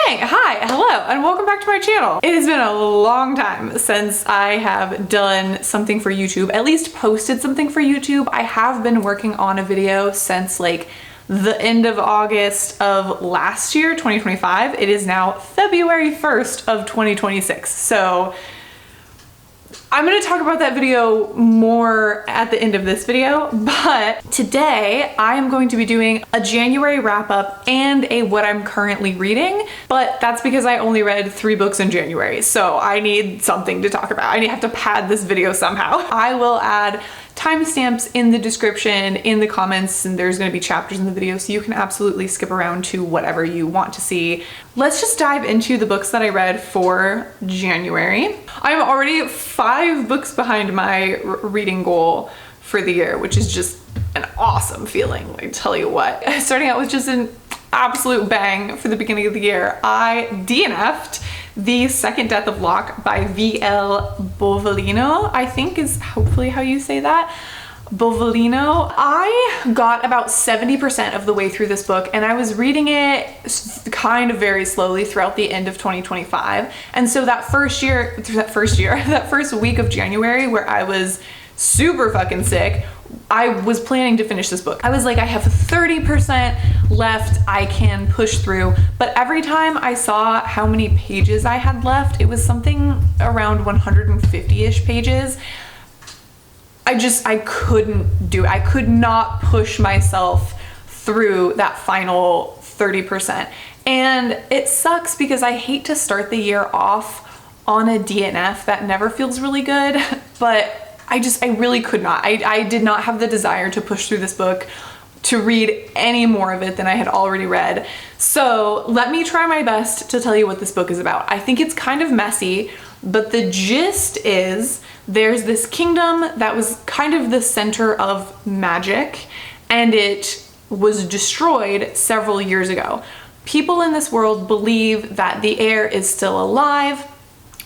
Hey, hi, hello, and welcome back to my channel. It has been a long time since I have done something for YouTube, at least posted something for YouTube. I have been working on a video since like the end of August of last year, 2025. It is now February 1st of 2026. So I'm going to talk about that video more at the end of this video, but today I am going to be doing a January wrap up and a what I'm currently reading, but that's because I only read 3 books in January, so I need something to talk about. I have to pad this video somehow. I will add timestamps in the description, in the comments, and there's going to be chapters in the video, so you can absolutely skip around to whatever you want to see. Let's just dive into the books that I read for January. I'm already 5 books behind my reading goal for the year, which is just an awesome feeling, I tell you what. Starting out with just an absolute bang for the beginning of the year, I DNF'd The Second Death of Locke by V.L. Bovalino, I think is hopefully how you say that. Bovalino. I got about 70% of the way through this book, and I was reading it kind of very slowly throughout the end of 2025. And so that first week of January where I was super fucking sick, I was planning to finish this book. I was like, I have 30% left, I can push through. But every time I saw how many pages I had left, it was something around 150-ish pages. I couldn't do it. I could not push myself through that final 30%. And it sucks because I hate to start the year off on a DNF. That never feels really good, but I really could not. I did not have the desire to push through this book, to read any more of it than I had already read. So let me try my best to tell you what this book is about. I think it's kind of messy, but the gist is there's this kingdom that was kind of the center of magic, and it was destroyed several years ago. People in this world believe that the heir is still alive,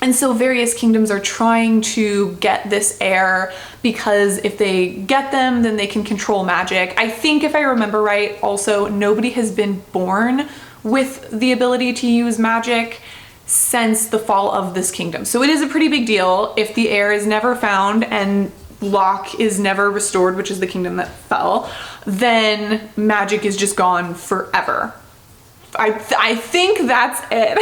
and so various kingdoms are trying to get this heir because if they get them, then they can control magic. I think if I remember right, also nobody has been born with the ability to use magic since the fall of this kingdom. So it is a pretty big deal if the heir is never found and Locke is never restored, which is the kingdom that fell, then magic is just gone forever. I think that's it.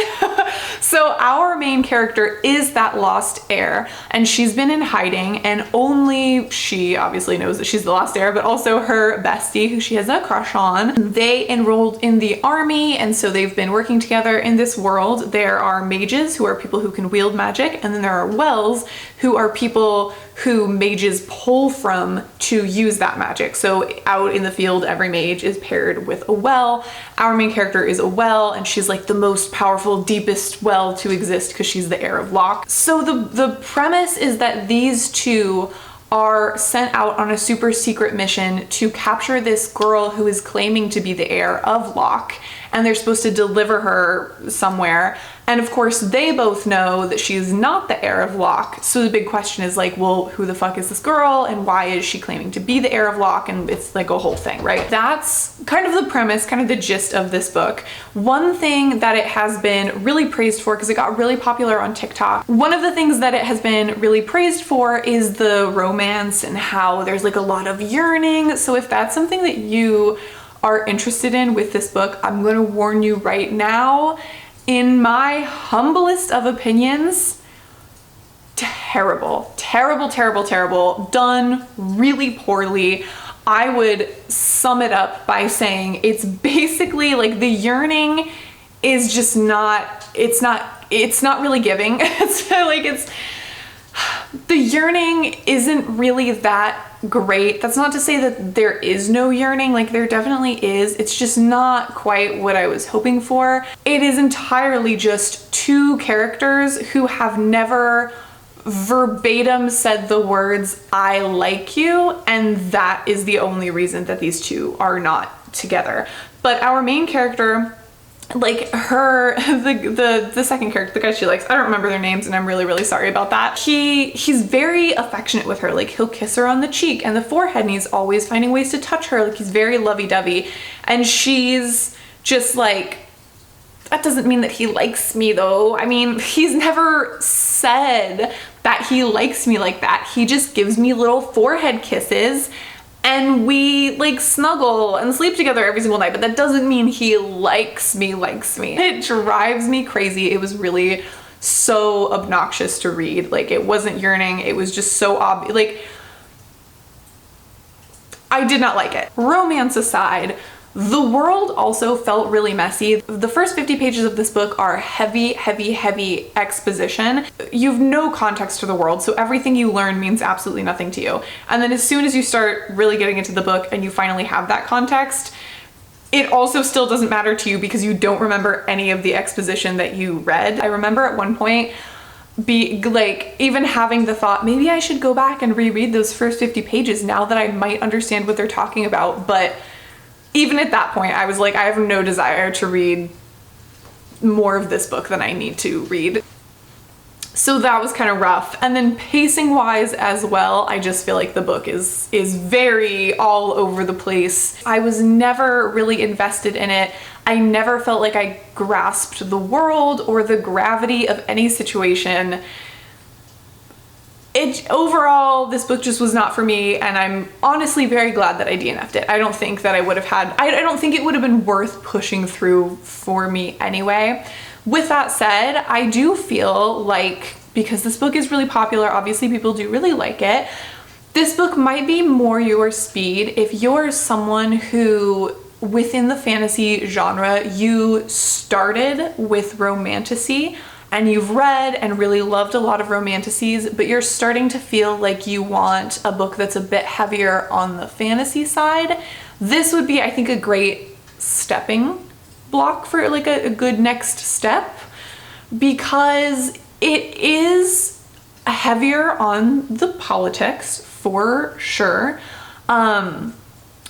So our main character is that lost heir, and she's been in hiding, and only she obviously knows that she's the lost heir, but also her bestie, who she has a crush on. They enrolled in the army, and so they've been working together in this world. There are mages, who are people who can wield magic, and then there are wells, who are people who mages pull from to use that magic. So out in the field, every mage is paired with a well. Our main character is a well, and she's like the most powerful, deepest well to exist because she's the heir of Locke. So the premise is that these two are sent out on a super secret mission to capture this girl who is claiming to be the heir of Locke, and they're supposed to deliver her somewhere. And of course, they both know that she is not the heir of Locke. So the big question is like, well, who the fuck is this girl and why is she claiming to be the heir of Locke? And it's like a whole thing, right? That's kind of the premise, kind of the gist of this book. One thing that it has been really praised for, because it got really popular on TikTok, one of the things that it has been really praised for is the romance and how there's like a lot of yearning. So if that's something that you are interested in with this book, I'm going to warn you right now, in my humblest of opinions, terrible, terrible, terrible, terrible, done really poorly. I would sum it up by saying it's basically like the yearning is just not, it's not really giving. The yearning isn't really that great. That's not to say that there is no yearning, like there definitely is. It's just not quite what I was hoping for. It is entirely just 2 characters who have never verbatim said the words, "I like you," and that is the only reason that these 2 are not together. But our main character, like the second character, the guy she likes, I don't remember their names and I'm really, really sorry about that. He's very affectionate with her. Like he'll kiss her on the cheek and the forehead, and he's always finding ways to touch her. Like he's very lovey-dovey, and she's just like That doesn't mean that he likes me though. I mean, he's never said that he likes me like that. He just gives me little forehead kisses and we like snuggle and sleep together every single night, but that doesn't mean he likes me. It drives me crazy. It was really so obnoxious to read. Like, it wasn't yearning. It was just so obvious. Like, I did not like it. Romance aside, the world also felt really messy. The first 50 pages of this book are heavy, heavy, heavy exposition. You have no context to the world, so everything you learn means absolutely nothing to you. And then as soon as you start really getting into the book and you finally have that context, it also still doesn't matter to you because you don't remember any of the exposition that you read. I remember at one point even having the thought, maybe I should go back and reread those first 50 pages now that I might understand what they're talking about. But even at that point, I was like, I have no desire to read more of this book than I need to read. So that was kind of rough. And then pacing wise as well, I just feel like the book is very all over the place. I was never really invested in it. I never felt like I grasped the world or the gravity of any situation. Overall, this book just was not for me, and I'm honestly very glad that I DNF'd it. I don't think that I would have had, I don't think it would have been worth pushing through for me anyway. With that said, I do feel like, because this book is really popular, obviously people do really like it, this book might be more your speed if you're someone who, within the fantasy genre, you started with romantasy, and you've read and really loved a lot of romantasies, but you're starting to feel like you want a book that's a bit heavier on the fantasy side. This would be, I think, a great stepping block for like a good next step, because it is heavier on the politics for sure.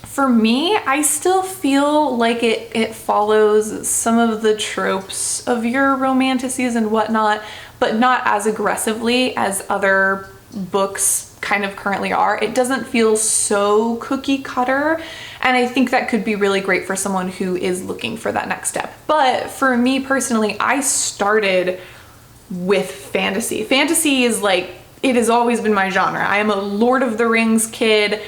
For me, I still feel like it follows some of the tropes of your romantasies and whatnot, but not as aggressively as other books kind of currently are. It doesn't feel so cookie cutter, and I think that could be really great for someone who is looking for that next step. But for me personally, I started with fantasy. Fantasy is like, it has always been my genre. I am a Lord of the Rings kid,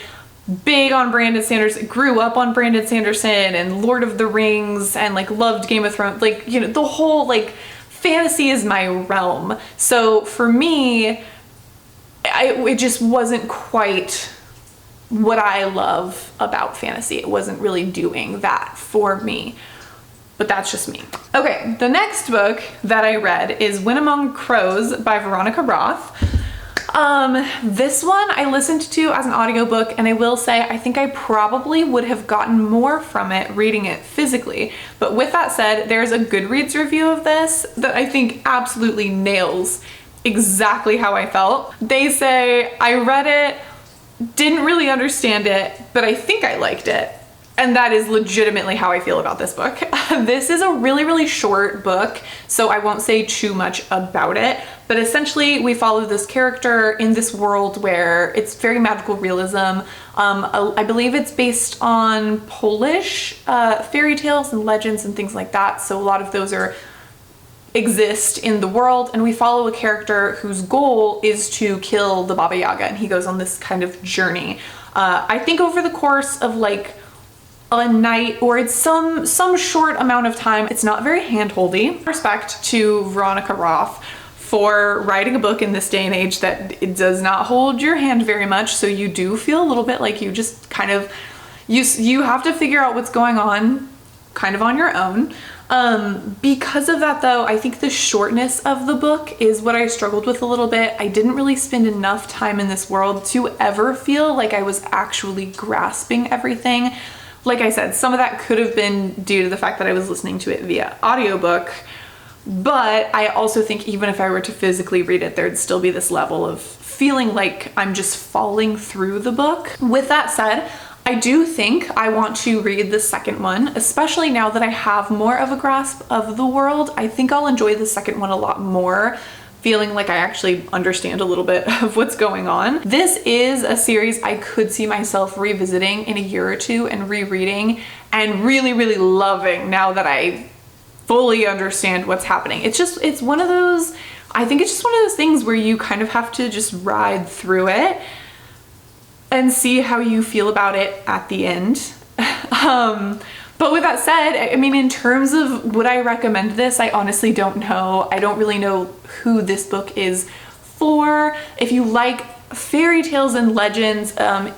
big on Brandon Sanderson, grew up on Brandon Sanderson and Lord of the Rings, and like loved Game of Thrones. Like, you know, the whole like fantasy is my realm. So for me, it just wasn't quite what I love about fantasy. It wasn't really doing that for me, but that's just me. Okay, the next book that I read is When Among Crows by Veronica Roth. This one I listened to as an audiobook, and I will say I think I probably would have gotten more from it reading it physically. But with that said, there's a Goodreads review of this that I think absolutely nails exactly how I felt. They say, I read it, didn't really understand it, but I think I liked it. And that is legitimately how I feel about this book. This is a really, really short book, so I won't say too much about it, but essentially we follow this character in this world where it's very magical realism. I believe it's based on Polish fairy tales and legends and things like that, so a lot of those exist in the world, and we follow a character whose goal is to kill the Baba Yaga, and he goes on this kind of journey. I think over the course of like a night, or it's some short amount of time. It's not very hand-holdy. Respect to Veronica Roth for writing a book in this day and age that it does not hold your hand very much, so you do feel a little bit like you just kind of, you have to figure out what's going on kind of on your own. Because of that though, I think the shortness of the book is what I struggled with a little bit. I didn't really spend enough time in this world to ever feel like I was actually grasping everything. Like I said, some of that could have been due to the fact that I was listening to it via audiobook, but I also think even if I were to physically read it, there'd still be this level of feeling like I'm just falling through the book. With that said, I do think I want to read the second one, especially now that I have more of a grasp of the world. I think I'll enjoy the second one a lot more, feeling like I actually understand a little bit of what's going on. This is a series I could see myself revisiting in a year or two and rereading and really, really loving now that I fully understand what's happening. It's one of those, I think it's just one of those things where you kind of have to just ride through it and see how you feel about it at the end. But with that said, I mean, in terms of would I recommend this, I honestly don't know. I don't really know who this book is for. If you like fairy tales and legends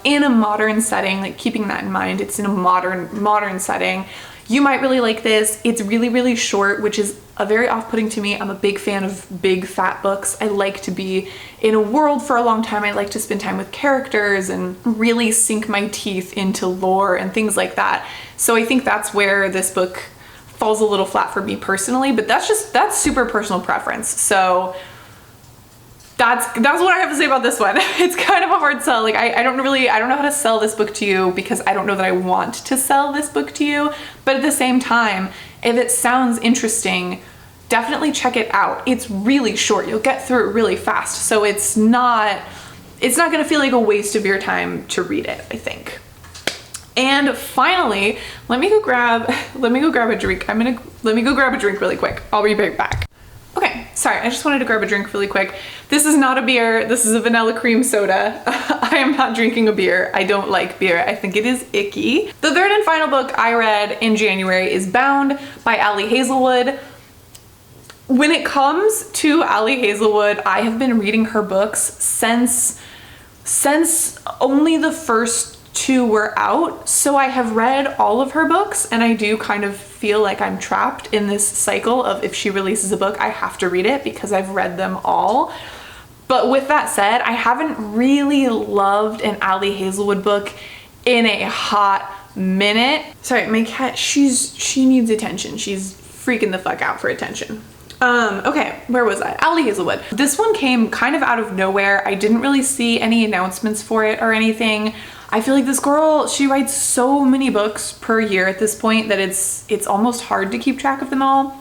in a modern setting, like keeping that in mind, it's in a modern setting, you might really like this. It's really, really short, which is very off-putting to me. I'm a big fan of big fat books. I like to be in a world for a long time. I like to spend time with characters and really sink my teeth into lore and things like that. So I think that's where this book falls a little flat for me personally, but that's super personal preference. So that's what I have to say about this one. It's kind of a hard sell. Like I don't know how to sell this book to you because I don't know that I want to sell this book to you. But at the same time, if it sounds interesting, definitely check it out. It's really short. You'll get through it really fast. So it's not gonna feel like a waste of your time to read it, I think. And finally, let me go grab a drink. Let me go grab a drink really quick. I'll be right back. Okay, sorry, I just wanted to grab a drink really quick. This is not a beer, this is a vanilla cream soda. I am not drinking a beer. I don't like beer. I think it is icky. The third and final book I read in January is Bound by Ali Hazelwood. When it comes to Ali Hazelwood, I have been reading her books since only the first two were out. So I have read all of her books, and I do kind of feel like I'm trapped in this cycle of if she releases a book, I have to read it because I've read them all. But with that said, I haven't really loved an Ali Hazelwood book in a hot minute. Sorry, my cat, she needs attention. She's freaking the fuck out for attention. Okay, where was I? Ali Hazelwood. This one came kind of out of nowhere. I didn't really see any announcements for it or anything. I feel like this girl, she writes so many books per year at this point that it's almost hard to keep track of them all.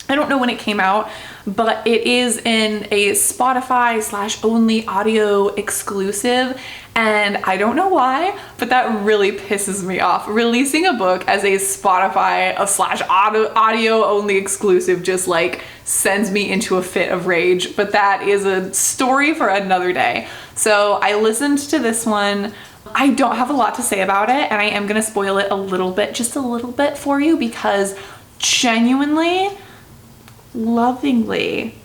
I don't know when it came out, but it is in a Spotify/only audio exclusive, and I don't know why, but that really pisses me off. Releasing a book as a Spotify/audio only exclusive just like sends me into a fit of rage, but that is a story for another day. So I listened to this one. I don't have a lot to say about it, and I am gonna spoil it a little bit, just a little bit for you, because genuinely, lovingly,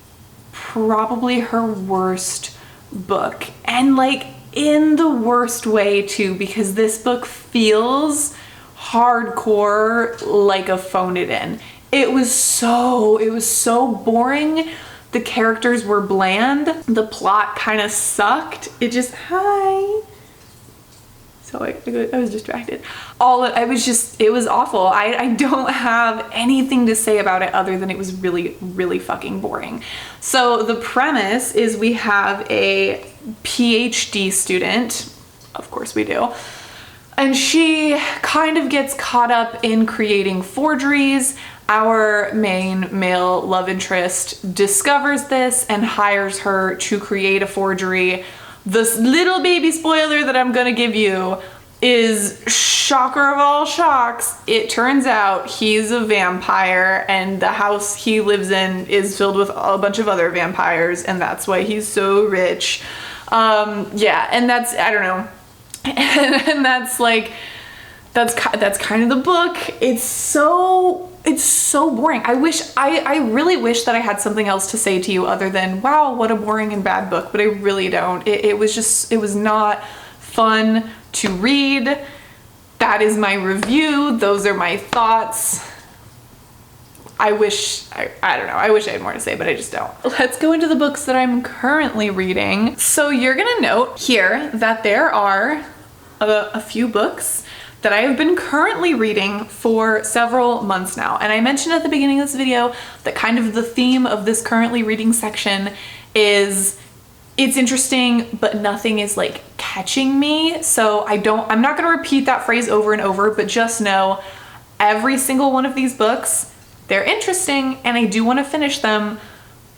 probably her worst book. And like in the worst way too, because this book feels hardcore like a phone it in. It was so boring. The characters were bland. The plot kind of sucked. It just, hi. So I was distracted. It was awful. I don't have anything to say about it other than it was really, really fucking boring. So the premise is we have a PhD student, of course we do, and she kind of gets caught up in creating forgeries. Our main male love interest discovers this and hires her to create a forgery. This little baby spoiler that I'm gonna give you is, shocker of all shocks, it turns out he's a vampire and the house he lives in is filled with a bunch of other vampires, and that's why he's so rich. Yeah, and that's, I don't know. And that's like, that's kind of the book. It's so boring. I really wish that I had something else to say to you other than, wow, what a boring and bad book, but I really don't. It was not fun to read. That is my review. Those are my thoughts. I don't know. I wish I had more to say, but I just don't. Let's go into the books that I'm currently reading. So you're gonna note here that there are a few books that I have been currently reading for several months now. And I mentioned at the beginning of this video that kind of the theme of this currently reading section is it's interesting, but nothing is like catching me. So I'm not gonna repeat that phrase over and over, but just know every single one of these books, they're interesting and I do wanna finish them,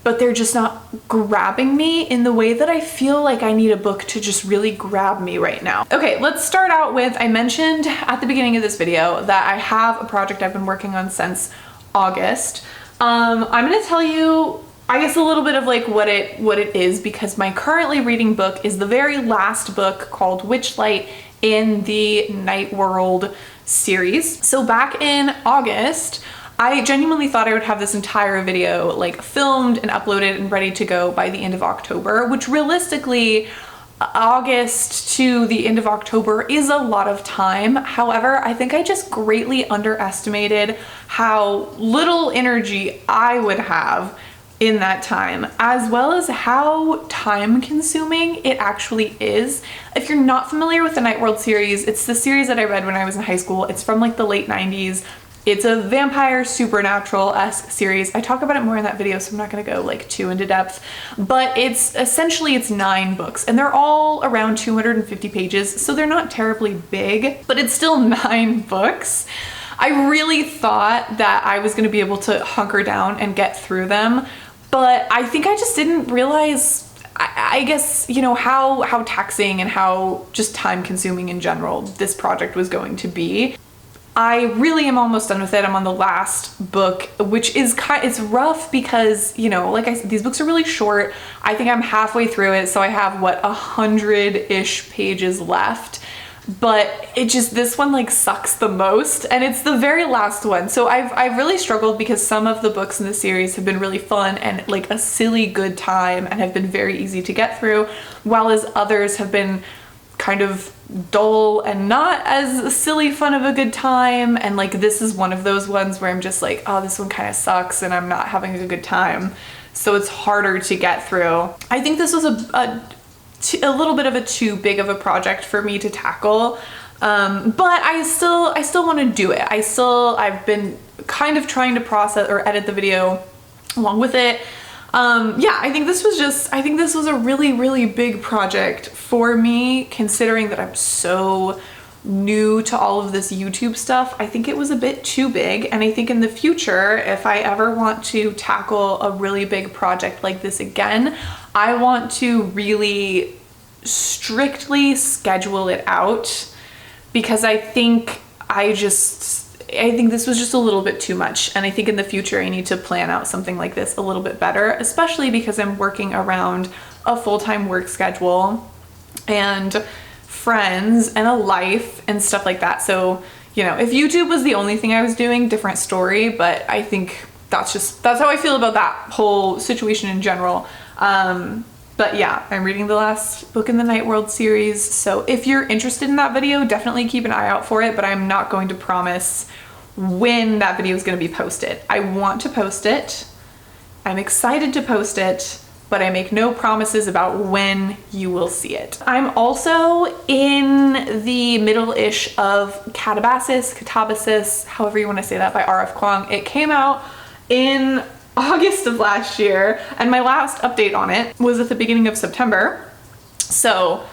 but they're just not grabbing me in the way that I feel like I need a book to just really grab me right now. Okay, let's start out with, I mentioned at the beginning of this video that I have a project I've been working on since August. I'm gonna tell you, I guess, a little bit of like what it is, because my currently reading book is the very last book called Witchlight in the Night World series. So back in August, I genuinely thought I would have this entire video like filmed and uploaded and ready to go by the end of October, which realistically, August to the end of October is a lot of time. However, I think I just greatly underestimated how little energy I would have in that time, as well as how time consuming it actually is. If you're not familiar with the Night World series, it's the series that I read when I was in high school. It's from like the late 90s. It's a vampire supernatural-esque series. I talk about it more in that video, so I'm not gonna go like too into depth, but it's 9 books and they're all around 250 pages. So they're not terribly big, but it's still 9 books. I really thought that I was gonna be able to hunker down and get through them, but I think I just didn't realize, I guess, you know, how taxing and how just time consuming in general this project was going to be. I really am almost done with it. I'm on the last book, which is it's rough because, you know, like I said, these books are really short. I think I'm halfway through it, so I have what, 100-ish pages left. But it just, this one like sucks the most, and it's the very last one. So I've really struggled because some of the books in the series have been really fun and like a silly good time and have been very easy to get through, while as others have been kind of dull and not as silly fun of a good time. And like this is one of those ones where I'm just like, oh, this one kind of sucks and I'm not having a good time, so it's harder to get through. I think this was a little bit of a too big of a project for me to tackle, but I still want to do it. I've been kind of trying to process or edit the video along with it. Yeah, I think this was a really, really big project for me, considering that I'm so new to all of this YouTube stuff. I think it was a bit too big, and I think in the future, if I ever want to tackle a really big project like this again, I want to really strictly schedule it out, because I think this was just a little bit too much, and I think in the future I need to plan out something like this a little bit better, especially because I'm working around a full-time work schedule and friends and a life and stuff like that. So, you know, if YouTube was the only thing I was doing, different story, but I think that's how I feel about that whole situation in general. But yeah, I'm reading the last book in the Night World series, so if you're interested in that video, definitely keep an eye out for it, but I'm not going to promise when that video is going to be posted. I want to post it, I'm excited to post it, but I make no promises about when you will see it. I'm also in the middle-ish of Catabasis, however you want to say that, by R.F. Kuang. It came out in August of last year, and my last update on it was at the beginning of September, so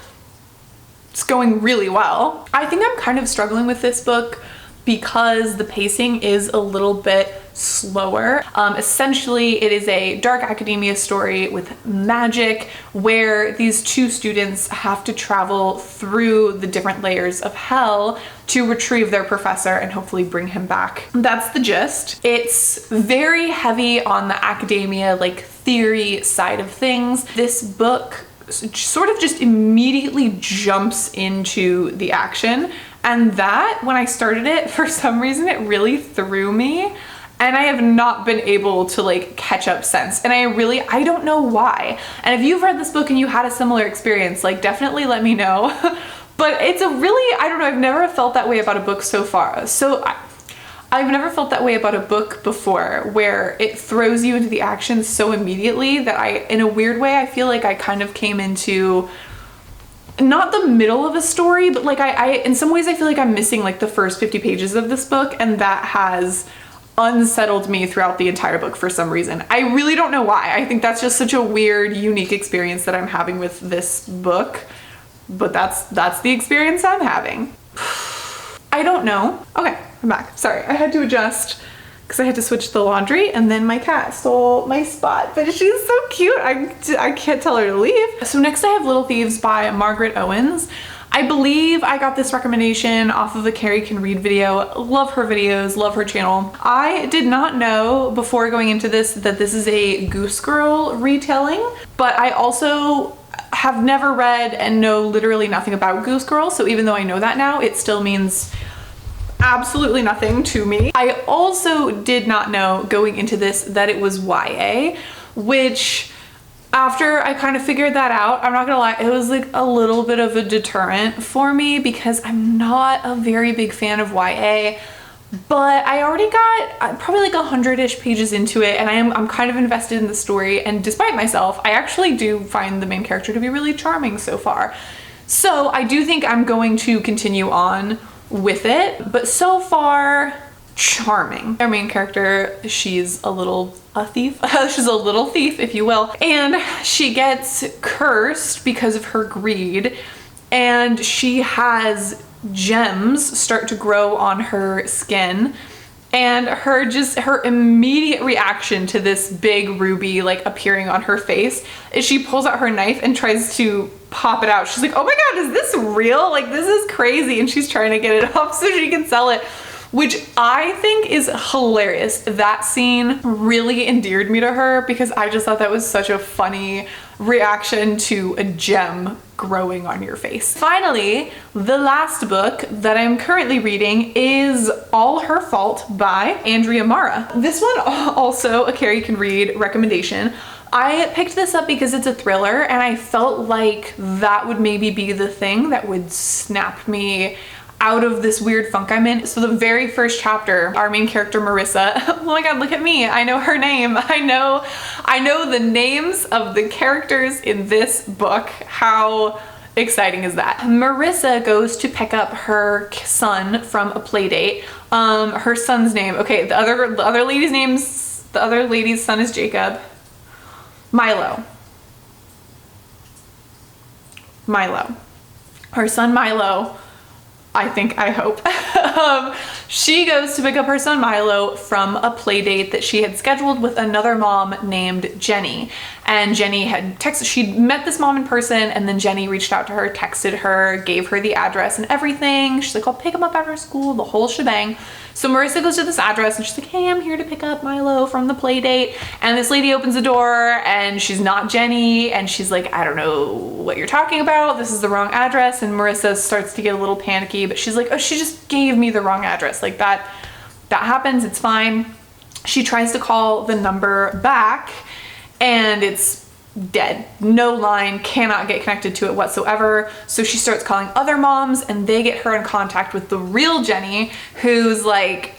it's going really well. I think I'm kind of struggling with this book because the pacing is a little bit slower. Essentially, it is a dark academia story with magic where these 2 students have to travel through the different layers of hell to retrieve their professor and hopefully bring him back. That's the gist. It's very heavy on the academia, like theory side of things. This book sort of just immediately jumps into the action, and that, when I started it, for some reason it really threw me, and I have not been able to like catch up since, and I don't know why. And if you've read this book and you had a similar experience, like definitely let me know. But it's a really, I don't know, I've never felt that way about a book so far. I've never felt that way about a book before, where it throws you into the action so immediately that in a weird way, I feel like I kind of came into not the middle of a story, but like in some ways I feel like I'm missing like the first 50 pages of this book, and that has unsettled me throughout the entire book for some reason. I really don't know why. I think that's just such a weird, unique experience that I'm having with this book, but that's the experience I'm having. I don't know. Okay, I'm back. Sorry, I had to adjust because I had to switch the laundry, and then my cat stole my spot, but she's so cute. I can't tell her to leave. So next I have Little Thieves by Margaret Owens. I believe I got this recommendation off of a Carrie Can Read video. Love her videos, love her channel. I did not know before going into this that this is a Goose Girl retelling, but I also have never read and know literally nothing about Goose Girl, so even though I know that now, it still means absolutely nothing to me. I also did not know going into this that it was YA, which after I kind of figured that out, I'm not gonna lie, it was like a little bit of a deterrent for me because I'm not a very big fan of YA, but I already got probably like 100-ish pages into it, and I'm kind of invested in the story, and despite myself, I actually do find the main character to be really charming so far. So I do think I'm going to continue on with it, but so far, charming. Our main character, she's a thief. She's a little thief, if you will, and she gets cursed because of her greed, and she has gems start to grow on her skin, and her immediate reaction to this big ruby like appearing on her face is she pulls out her knife and tries to pop it out. She's like, oh my god, is this real? Like, this is crazy, and she's trying to get it off so she can sell it, which I think is hilarious. That scene really endeared me to her because I just thought that was such a funny reaction to a gem growing on your face. Finally, the last book that I'm currently reading is All Her Fault by Andrea Mara. This one also a Carrie Can Read recommendation. I picked this up because it's a thriller, and I felt like that would maybe be the thing that would snap me out of this weird funk I'm in. So the very first chapter, our main character Marissa, oh my god, look at me, I know her name. I know the names of the characters in this book. How exciting is that? Marissa goes to pick up her son from a play date. Her son's name, okay, the other lady's son is Jacob. Milo. Her son Milo, I hope. She goes to pick up her son Milo from a play date that she had scheduled with another mom named Jenny. And Jenny had she'd met this mom in person, and then Jenny reached out to her, texted her, gave her the address and everything. She's like, I'll pick him up after school, the whole shebang. So Marissa goes to this address and she's like, hey, I'm here to pick up Milo from the play date. And this lady opens the door and she's not Jenny. And she's like, I don't know what you're talking about. This is the wrong address. And Marissa starts to get a little panicky, but she's like, oh, she just gave me the wrong address. Like that happens, it's fine. She tries to call the number back and it's dead. No line, cannot get connected to it whatsoever. So she starts calling other moms and they get her in contact with the real Jenny, who's like,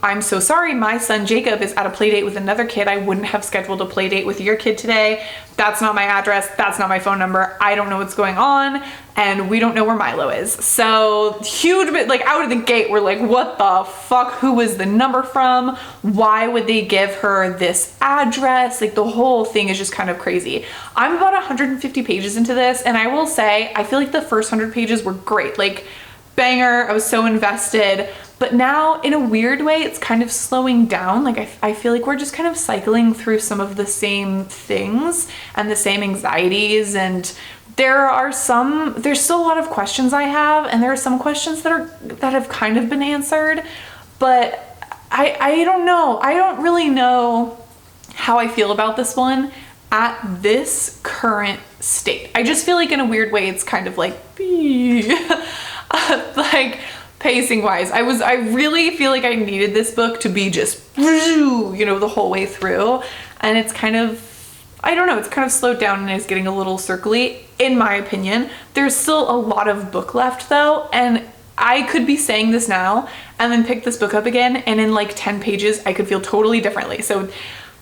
I'm so sorry, my son Jacob is at a play date with another kid. I wouldn't have scheduled a play date with your kid today. That's not my address. That's not my phone number. I don't know what's going on. And we don't know where Milo is. So huge bit, like out of the gate, we're like, what the fuck? Who is the number from? Why would they give her this address? Like the whole thing is just kind of crazy. I'm about 150 pages into this, and I will say, I feel like the first 100 pages were great. Like banger, I was so invested. But now in a weird way, it's kind of slowing down. Like I feel like we're just kind of cycling through some of the same things and the same anxieties, and there's still a lot of questions I have, and there are some questions that have kind of been answered, but I don't know. I don't really know how I feel about this one at this current state. I just feel like in a weird way, it's kind of like, like pacing wise, I really feel like I needed this book to be just, you know, the whole way through. And it's kind of, I don't know, it's kind of slowed down and is getting a little circly, in my opinion. There's still a lot of book left though. And I could be saying this now and then pick this book up again, and in like 10 pages, I could feel totally differently. So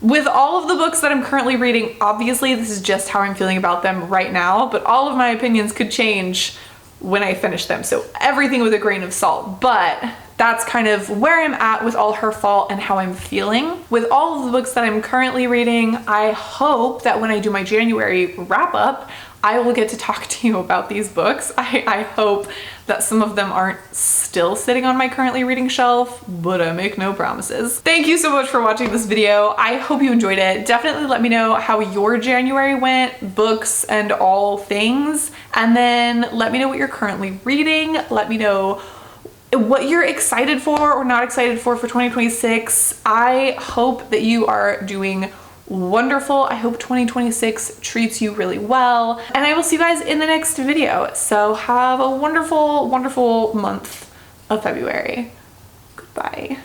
with all of the books that I'm currently reading, obviously this is just how I'm feeling about them right now, but all of my opinions could change when I finish them. So everything with a grain of salt, but that's kind of where I'm at with All Her Fault and how I'm feeling. With all of the books that I'm currently reading, I hope that when I do my January wrap up, I will get to talk to you about these books. I hope that some of them aren't still sitting on my currently reading shelf, but I make no promises. Thank you so much for watching this video. I hope you enjoyed it. Definitely let me know how your January went, books and all things. And then let me know what you're currently reading. Let me know what you're excited for or not excited for 2026. I hope that you are doing wonderful. I hope 2026 treats you really well, and I will see you guys in the next video. So have a wonderful, wonderful month of February. Goodbye.